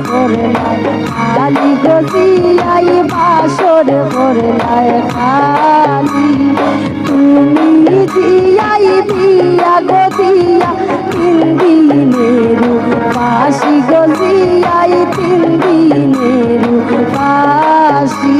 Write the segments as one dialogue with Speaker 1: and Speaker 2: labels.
Speaker 1: করলাই খালি গজিয়াই বাসর করলাই খালি তুমি দিয়াই দিয়া গদিয়া 3 দিনের বাসি গজিয়াই 3 দিনের বাসি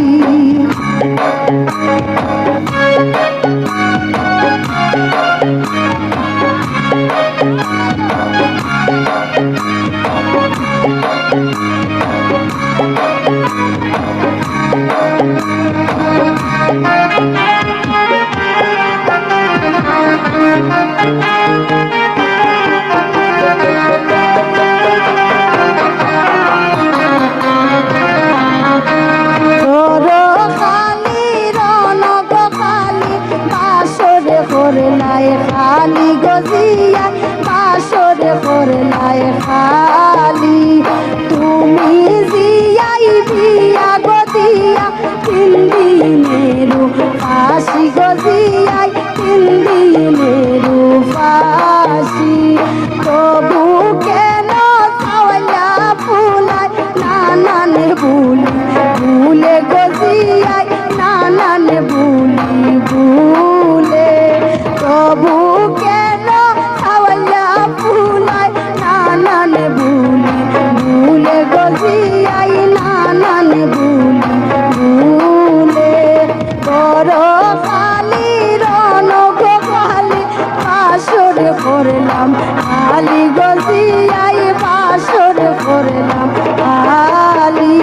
Speaker 1: করলাই খালি গজিয়া বাসর করলাই খালি তুমি জিয়াই বিয়া গদিয়া 3 দিনের ফাঁসি গজিয়াই 3 দিনের ফাঁসি তবু কেন চাওয়া ফুলাই নানান বুলি ভুলে গজিয়াই নানান বুলি ভুলে তবু কেন চাওয়া ফুলাই নানান বুলি ভুলে গজিয়াই নানান বুলি ভুলে বড় খালি রনক খালি বাসর করলাম খালি গজিয়াই বাসর করলাম খালি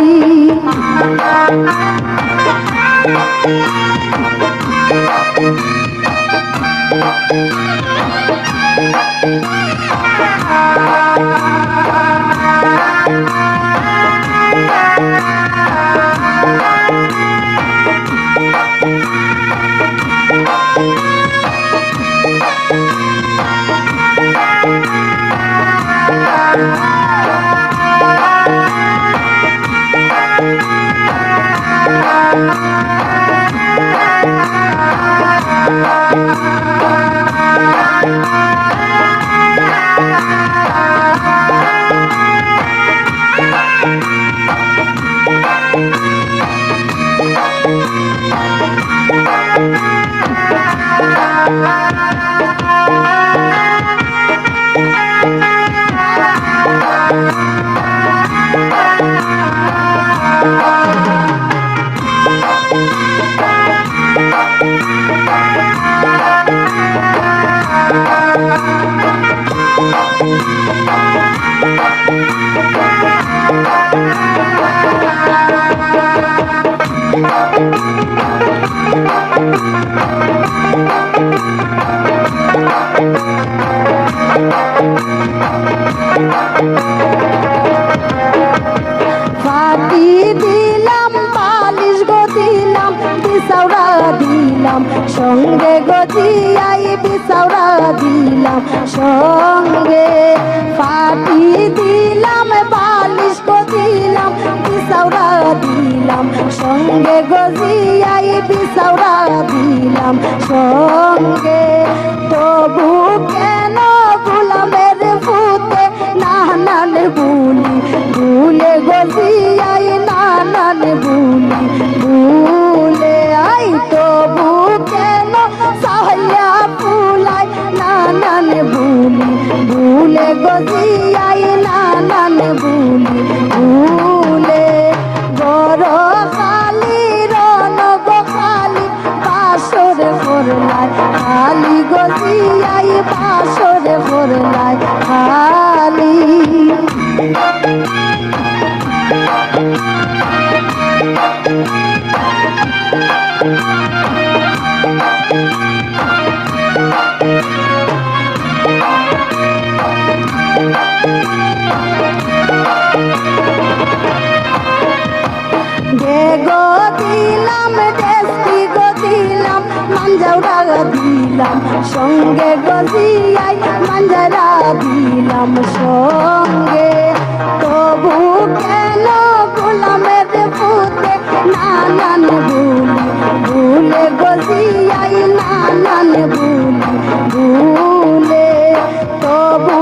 Speaker 1: ফাটি দিলাম বালিশ গো দিলাম বিছাউরা দিলাম সঙ্গে গজিয়াই বিছাউরা দিলাম সঙ্গে ফাটি দিলাম বালিশ গো দিলাম বিছাউরা দিলাম সঙ্গে গজিয়াই বিছাউরা দিলাম সঙ্গে তবু কেন গোলামের ফুতে নানান বুলি ভুলে গজিয়াই নানান বুলি ভুলে আই তবু কেন সাহলিয়া ফুলাই নানান বুলি ভুলে গজিয়াই নানান বুলি ভুলে বড় খালি রনক খালি বাসর করলাই খালি গজিয়াই বাসর করলাই খালি গো দিলাম দেশি গো দিলাম মাঞ্জাউরা দিলাম সঙ্গে গজিয়াই মাঞ্জারা দিলাম সঙ্গে তবু কেন গোলামের ফুতে নানান বুলি ভুলে গজিয়াই নানান বুলি ভুলে তবু